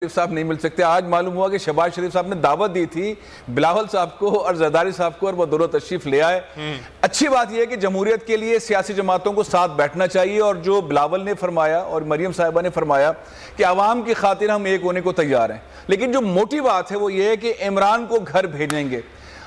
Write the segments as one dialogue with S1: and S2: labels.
S1: شریف صاحب نہیں مل سکتے. آج معلوم ہوا کہ شہباز شریف صاحب نے دعوت دی تھی بلاول صاحب کو اور زرداری صاحب کو اور وہ دونوں تشریف لے آئے. اچھی بات یہ ہے کہ جمہوریت کے لیے سیاسی جماعتوں کو ساتھ بیٹھنا چاہیے, اور جو بلاول نے فرمایا اور مریم صاحبہ نے فرمایا کہ عوام کی خاطر ہم ایک ہونے کو تیار ہیں, لیکن جو موٹی بات ہے وہ یہ ہے کہ عمران کو گھر بھیجیں گے.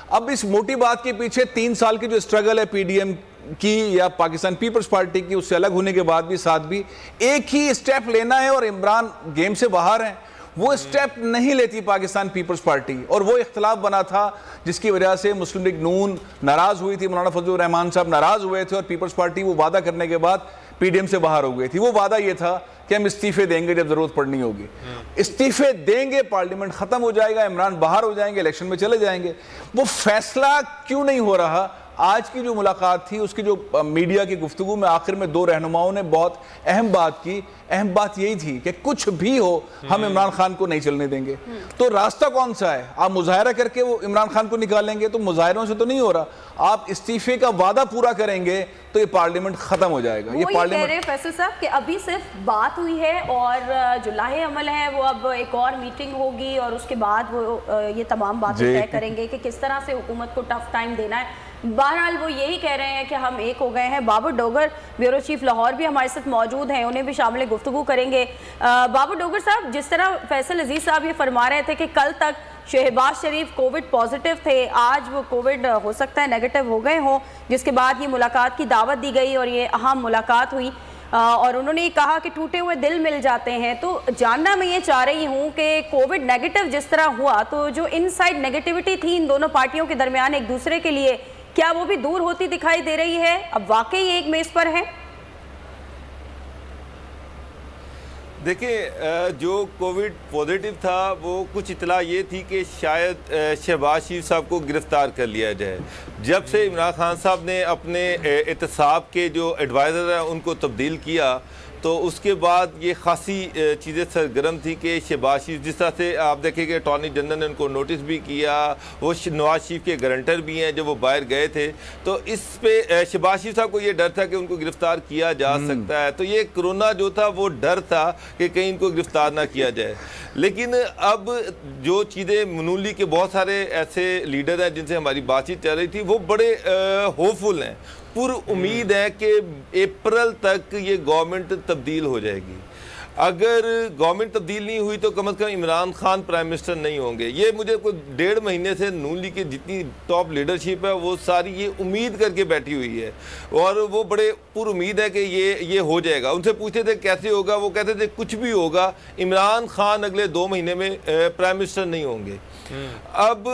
S1: اب اس موٹی بات کے پیچھے 3 سال کی جو اسٹرگل ہے پی ڈی ایم کی یا پاکستان پیپلز پارٹی کی, اس سے الگ ہونے کے بعد بھی ساتھ بھی ایک ہی اسٹیپ لینا ہے, اور عمران گیم سے باہر ہیں. وہ اسٹیپ نہیں لیتی پاکستان پیپلز پارٹی, اور وہ اختلاف بنا تھا جس کی وجہ سے مسلم لیگ نون ناراض ہوئی تھی, مولانا فضل الرحمان صاحب ناراض ہوئے تھے, اور پیپلز پارٹی وہ وعدہ کرنے کے بعد پی ڈی ایم سے باہر ہو گئی تھی. وہ وعدہ یہ تھا کہ ہم استعفے دیں گے جب ضرورت پڑنی ہوگی. استعفے دیں گے, پارلیمنٹ ختم ہو جائے گا, عمران باہر ہو جائیں گے, الیکشن میں چلے جائیں گے. وہ فیصلہ کیوں نہیں ہو رہا؟ آج کی جو ملاقات تھی اس کی جو میڈیا کی گفتگو میں آخر میں 2 رہنماؤں نے بہت اہم بات کی. اہم بات یہی تھی کہ کچھ بھی ہو ہم عمران خان کو نہیں چلنے دیں گے. تو راستہ کون سا ہے؟ آپ مظاہرہ کر کے وہ عمران خان کو نکالیں گے تو مظاہروں سے تو نہیں ہو رہا. آپ استعفے کا وعدہ پورا کریں گے تو یہ پارلیمنٹ ختم ہو جائے گا.
S2: یہ کہہ رہے ہیں فیصل صاحب کہ ابھی صرف بات ہوئی ہے, اور جو لاہے عمل ہے وہ اب ایک اور میٹنگ ہوگی, اور اس کے بعد وہ یہ تمام باتیں طے کریں گے کہ کس طرح سے حکومت کو ٹف ٹائم دینا ہے. بہرحال وہ یہی کہہ رہے ہیں کہ ہم ایک ہو گئے ہیں. بابر ڈوگر بیورو چیف لاہور بھی ہمارے ساتھ موجود ہیں, انہیں بھی شامل گفتگو کریں گے. بابر ڈوگر صاحب, جس طرح فیصل عزیز صاحب یہ فرما رہے تھے کہ کل تک شہباز شریف کووڈ پازیٹیو تھے, آج وہ کووڈ ہو سکتا ہے نیگیٹو ہو گئے ہوں, جس کے بعد یہ ملاقات کی دعوت دی گئی اور یہ اہم ملاقات ہوئی, اور انہوں نے یہ کہا کہ ٹوٹے ہوئے دل مل جاتے ہیں. تو جاننا میں یہ چاہ رہی ہوں کہ کووڈ نیگیٹو جس طرح ہوا تو جو ان سائڈ نیگیٹیوٹی تھی ان دونوں پارٹیوں کے درمیان ایک دوسرے کے لیے, کیا وہ بھی دور ہوتی دکھائی دے رہی ہے؟ اب واقعی ایک میز پر ہے؟
S3: دیکھیں, جو کووڈ پازیٹیو تھا وہ کچھ اطلاع یہ تھی کہ شاید شہباز شریف صاحب کو گرفتار کر لیا جائے. جب سے عمران خان صاحب نے اپنے احتساب کے جو ایڈوائزر ہیں ان کو تبدیل کیا تو اس کے بعد یہ خاصی چیزیں سرگرم تھی کہ شہباز شریف, جس طرح سے آپ دیکھیں کہ اٹارنی جنرل نے ان کو نوٹس بھی کیا, وہ نواز شریف کے گارنٹر بھی ہیں جب وہ باہر گئے تھے, تو اس پہ شہباز شریف صاحب کو یہ ڈر تھا کہ ان کو گرفتار کیا جا سکتا ہے. تو یہ کرونا جو تھا وہ ڈر تھا کہ کہیں ان کو گرفتار نہ کیا جائے. لیکن اب جو چیزیں منولی کے بہت سارے ایسے لیڈر ہیں جن سے ہماری بات چیت چل رہی تھی وہ بڑے ہوپفل ہیں, پر امید ہے کہ اپریل تک یہ گورنمنٹ تبدیل ہو جائے گی. اگر گورنمنٹ تبدیل نہیں ہوئی تو کم از کم عمران خان پرائم منسٹر نہیں ہوں گے. یہ مجھے کوئی 1.5 مہینے سے نون لیگ کی جتنی ٹاپ لیڈرشپ ہے وہ ساری یہ امید کر کے بیٹھی ہوئی ہے, اور وہ بڑے پر امید ہے کہ یہ ہو جائے گا. ان سے پوچھتے تھے کیسے ہوگا, وہ کہتے تھے کچھ بھی ہوگا, عمران خان اگلے 2 مہینے میں پرائم منسٹر نہیں ہوں گے. اب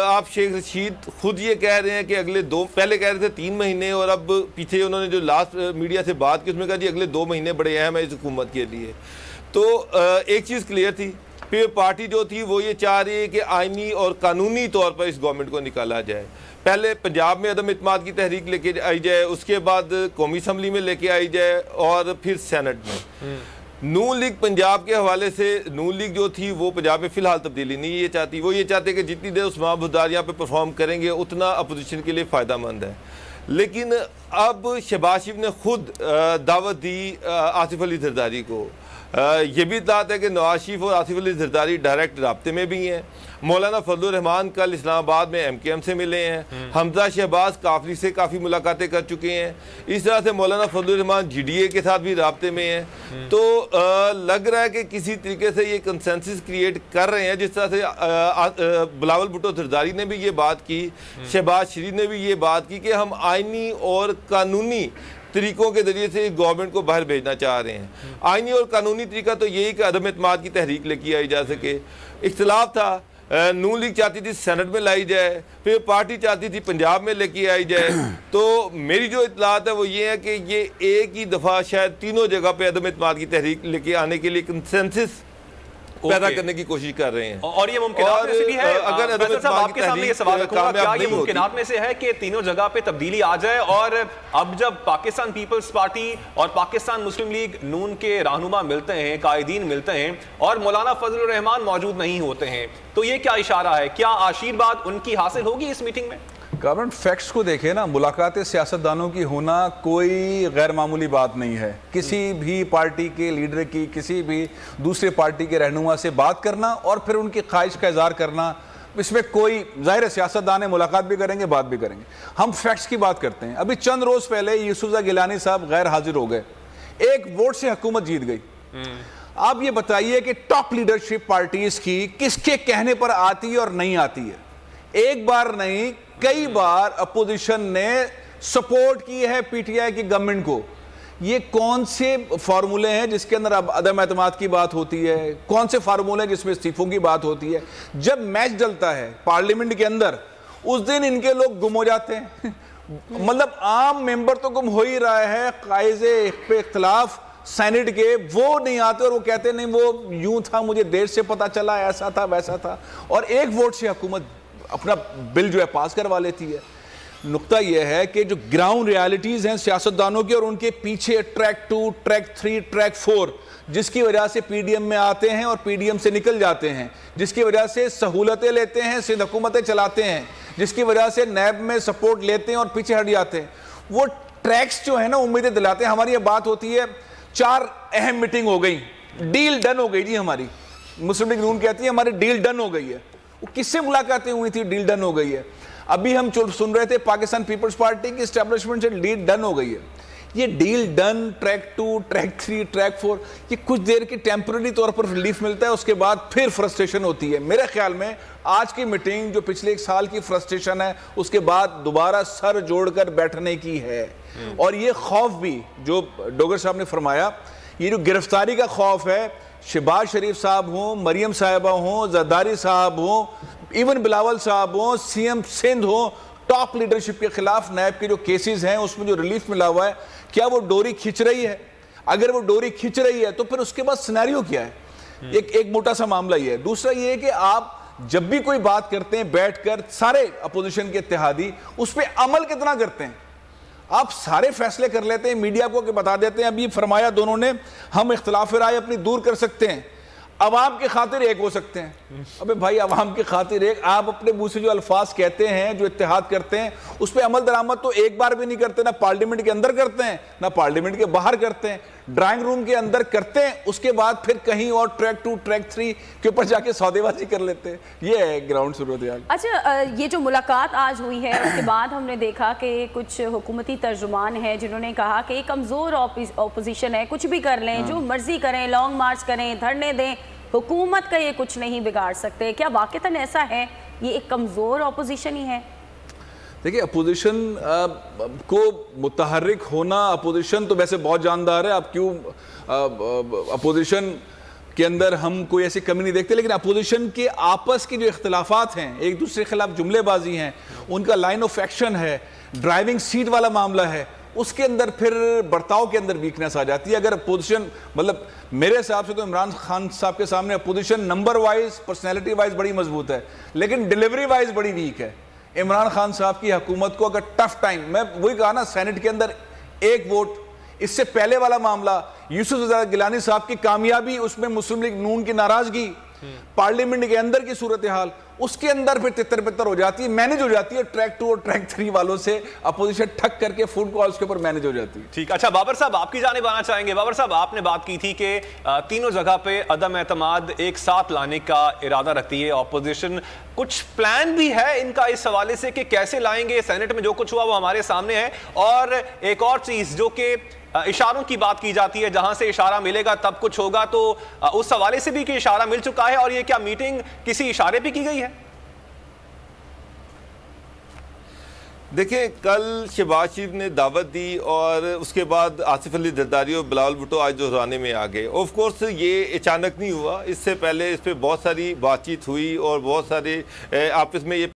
S3: آپ شیخ رشید خود یہ کہہ رہے ہیں کہ اگلے پہلے کہہ رہے تھے 3 مہینے, اور اب پیچھے انہوں نے جو لاسٹ میڈیا سے بات کی اس میں کہا جی اگلے 2 مہینے بڑے اہم ہیں اس حکومت کے لیے. تو ایک چیز کلیئر تھی, پھر پارٹی جو تھی وہ یہ چاہ رہی ہے کہ آئینی اور قانونی طور پر اس گورنمنٹ کو نکالا جائے. پہلے پنجاب میں عدم اعتماد کی تحریک لے کے آئی جائے, اس کے بعد قومی اسمبلی میں لے کے آئی جائے, اور پھر سینٹ میں. نون لیگ پنجاب کے حوالے سے, نون لیگ جو تھی وہ پنجاب میں فی الحال تبدیلی نہیں یہ چاہتی. وہ یہ چاہتے کہ جتنی دیر عثمان بزدار یہاں پہ پرفارم کریں گے اتنا اپوزیشن کے لیے فائدہ مند ہے. لیکن اب شہباز شریف نے خود دعوت دی آصف علی زرداری کو. یہ بھی اطلاعات ہے کہ نواز شریف اور آصف علی زرداری ڈائریکٹ رابطے میں بھی ہیں. مولانا فضل الرحمان کل اسلام آباد میں ایم کے ایم سے ملے ہیں. حمزہ شہباز کافلی سے کافی ملاقاتیں کر چکے ہیں. اس طرح سے مولانا فضل الرحمان جی ڈی اے کے ساتھ بھی رابطے میں ہیں. تو لگ رہا ہے کہ کسی طریقے سے یہ کنسنسس کریٹ کر رہے ہیں, جس طرح سے بلاول بھٹو زرداری نے بھی یہ بات کی, شہباز شریف نے بھی یہ بات کی کہ ہم آئینی اور قانونی طریقوں کے ذریعے سے گورنمنٹ کو باہر بھیجنا چاہ رہے ہیں. آئینی اور قانونی طریقہ تو یہی کہ عدم اعتماد کی تحریک لے کے آئی جا سکے. اختلاف تھا, نون لیگ چاہتی تھی سینٹ میں لائی جائے, پھر پارٹی چاہتی تھی پنجاب میں لے کے آئی جائے. تو میری جو اطلاعات ہے وہ یہ ہے کہ یہ ایک ہی دفعہ شاید تینوں جگہ پہ عدم اعتماد کی تحریک لے کے آنے کے لیے کنسنسس پیدا کرنے کی کوشش کر رہے ہیں.
S4: اور یہ ممکنات میں سے بھی ہے, فیصل صاحب آپ کے سامنے یہ سوال رکھوں گا, کیا یہ ممکنات میں سے ہے کہ تینوں جگہ پہ تبدیلی آ جائے, اور اب جب پاکستان پیپلز پارٹی اور پاکستان مسلم لیگ نون کے رہنما ملتے ہیں, قائدین ملتے ہیں, اور مولانا فضل الرحمان موجود نہیں ہوتے ہیں, تو یہ کیا اشارہ ہے؟ کیا آشیرواد ان کی حاصل ہوگی اس میٹنگ میں؟
S1: گورنمنٹ فیکٹس کو دیکھیں نا, ملاقات سیاستدانوں کی ہونا کوئی غیر معمولی بات نہیں ہے. کسی بھی پارٹی کے لیڈر کی کسی بھی دوسرے پارٹی کے رہنما سے بات کرنا اور پھر ان کی خواہش کا اظہار کرنا, اس میں کوئی ظاہر سیاستدان ملاقات بھی کریں گے, بات بھی کریں گے. ہم فیکٹس کی بات کرتے ہیں. ابھی چند روز پہلے یوسفزئی گیلانی صاحب غیر حاضر ہو گئے, ایک ووٹ سے حکومت جیت گئی. آپ یہ بتائیے کہ ٹاپ لیڈرشپ پارٹیز کی کس کے کہنے پر آتی ہے اور نہیں آتی ہے؟ ایک بار نہیں, کئی بار اپوزیشن نے سپورٹ کی ہے پی ٹی آئی کی گورنمنٹ کو. یہ کون سے فارمولے ہیں جس کے اندر اب عدم اعتماد کی بات ہوتی ہے؟ کون سے فارمولے ہیں جس میں استعفوں کی بات ہوتی ہے؟ جب میچ ڈلتا ہے پارلیمنٹ کے اندر, اس دن ان کے لوگ گم ہو جاتے ہیں. مطلب عام ممبر تو گم ہو ہی رہا ہے, قائز پہ اختلاف سینٹ کے وہ نہیں آتے اور وہ کہتے نہیں وہ یوں تھا, مجھے دیر سے پتا چلا, ایسا تھا ویسا تھا, اور ایک ووٹ سے حکومت اپنا بل جو ہے پاس کروا لیتی ہے. نقطہ یہ ہے کہ جو گراؤنڈ ریالٹیز ہیں سیاستدانوں کی اور ان کے پیچھے ٹریک 2, ٹریک 3, ٹریک 4, جس کی وجہ سے پی ڈی ایم میں آتے ہیں اور پی ڈی ایم سے نکل جاتے ہیں, جس کی وجہ سے سہولتیں لیتے ہیں, سندھ حکومتیں چلاتے ہیں, جس کی وجہ سے نیب میں سپورٹ لیتے ہیں اور پیچھے ہٹ جاتے ہیں, وہ ٹریکس جو ہیں نا امیدیں دلاتے ہیں. ہماری یہ بات ہوتی ہے 4 اہم میٹنگ ہو گئی, ڈیل ڈن ہو گئی جی ہماری. مسلم لیگ نون کہتی ہے ہماری ڈیل ڈن ہو گئی ہے. وہ کس سے ملاقاتیں ہوئی تھی ڈیل ڈن ہو گئی ہے؟ ابھی ہم سن رہے تھے پاکستان پیپلز پارٹی کی اسٹیبلشمنٹ سے ڈیل ڈن ہو گئی ہے. یہ deal done, track 2, track 3, track 4, یہ کچھ دیر کی ٹیمپرری طور پر ریلیف ملتا ہے, اس کے بعد پھر فرسٹریشن ہوتی ہے. میرے خیال میں آج کی میٹنگ جو پچھلے 1 سال کی فرسٹریشن ہے, اس کے بعد دوبارہ سر جوڑ کر بیٹھنے کی ہے. اور یہ خوف بھی جو ڈوگر صاحب نے فرمایا, یہ جو گرفتاری کا خوف ہے, شہباز شریف صاحب ہوں, مریم صاحبہ ہوں, زرداری صاحب ہوں, ایون بلاول صاحب ہوں, سی ایم سندھ ہوں, ٹاپ لیڈرشپ کے خلاف نیب کے جو کیسز ہیں اس میں جو ریلیف ملا ہوا ہے, کیا وہ ڈوری کھچ رہی ہے؟ اگر وہ ڈوری کھچ رہی ہے تو پھر اس کے بعد سینیریو کیا ہے؟ ایک موٹا سا معاملہ یہ ہے. دوسرا یہ ہے کہ آپ جب بھی کوئی بات کرتے ہیں بیٹھ کر سارے اپوزیشن کے اتحادی, اس پہ عمل کتنا کرتے ہیں؟ آپ سارے فیصلے کر لیتے ہیں, میڈیا کو کہ بتا دیتے ہیں, ابھی فرمایا دونوں نے ہم اختلاف رائے اپنی دور کر سکتے ہیں, عوام کی خاطر ایک ہو سکتے ہیں. ابے بھائی عوام کی خاطر ایک, آپ اپنے منہ سے جو الفاظ کہتے ہیں, جو اتحاد کرتے ہیں, اس پہ عمل درآمد تو ایک بار بھی نہیں کرتے, نہ پارلیمنٹ کے اندر کرتے ہیں نہ پارلیمنٹ کے باہر کرتے ہیں. ڈرائنگ روم کے اندر کرتے ہیں, اس کے بعد پھر کہیں اور ٹریک 2, ٹریک 3 کے اوپر جا کے سودے بازی کر لیتے ہیں. یہ ہے گراؤنڈ صورتحال.
S2: اچھا, یہ جو ملاقات آج ہوئی ہے اس کے بعد ہم نے دیکھا کہ کچھ حکومتی ترجمان ہیں جنہوں نے کہا کہ کمزور اپوزیشن ہے, کچھ بھی کر لیں, جو مرضی کریں, لانگ مارچ کریں, دھرنے دیں, حکومت کا یہ کچھ نہیں بگاڑ سکتے. کیا واقعتاً ایسا ہے, یہ ایک کمزور اپوزیشن ہی ہے؟
S1: دیکھیں اپوزیشن کو متحرک ہونا, اپوزیشن تو ویسے بہت جاندار ہے, آپ کیوں اپوزیشن کے اندر ہم کوئی ایسی کمی نہیں دیکھتے, لیکن اپوزیشن کے آپس کی جو اختلافات ہیں, ایک دوسرے کے خلاف جملے بازی ہیں, ان کا لائن آف ایکشن ہے, ڈرائیونگ سیٹ والا معاملہ ہے, اس کے اندر پھر برتاؤ کے اندر ویکنس آ جاتی ہے. اگر اپوزیشن مطلب میرے حساب سے تو عمران خان صاحب کے سامنے opposition number wise, personality wise بڑی مضبوط ہے, لیکن ڈیلیوری وائز بڑی ویک ہے. عمران خان صاحب کی حکومت کو اگر ٹف ٹائم, میں وہی کہا نا سینٹ کے اندر ایک ووٹ, اس سے پہلے والا معاملہ یوسفزئی گیلانی صاحب کی کامیابی, اس میں مسلم لیگ نون کی ناراضگی, پارلیمنٹ کے اندر کی صورتحال, اس کے اندر پھر تتر پتر ہو جاتی ہے, مینج ہو جاتی ہے ٹریک 2 اور ٹریک 3 والوں سے, اپوزیشن ٹھک کر کے فون کالز کے اوپر مینج ہو جاتی ہے.
S4: ٹھیک. اچھا بابر صاحب, آپ کی جانب آنا چاہیں گے. بابر صاحب, آپ نے بات کی تھی کہ تینوں جگہ پہ عدم اعتماد ایک ساتھ لانے کا ارادہ رکھتی ہے اپوزیشن, کچھ پلان بھی ہے ان کا اس حوالے سے کہ کیسے لائیں گے؟ سینٹ میں جو کچھ ہوا وہ ہمارے سامنے ہے, اور ایک اور چیز جو کہ اشاروں کی بات کی جاتی ہے, جہاں سے اشارہ ملے گا تب کچھ ہوگا, تو اس حوالے سے بھی کہ اشارہ مل چکا ہے, اور یہ کیا میٹنگ کسی اشارے پہ کی گئی ہے؟
S3: دیکھیں, کل شہباز شریف نے دعوت دی اور اس کے بعد آصف علی زرداری اور بلاول بھٹو آج دہرانے میں آ گئے. آف کورس یہ اچانک نہیں ہوا, اس سے پہلے اس پہ بہت ساری بات چیت ہوئی اور بہت سارے آپس میں یہ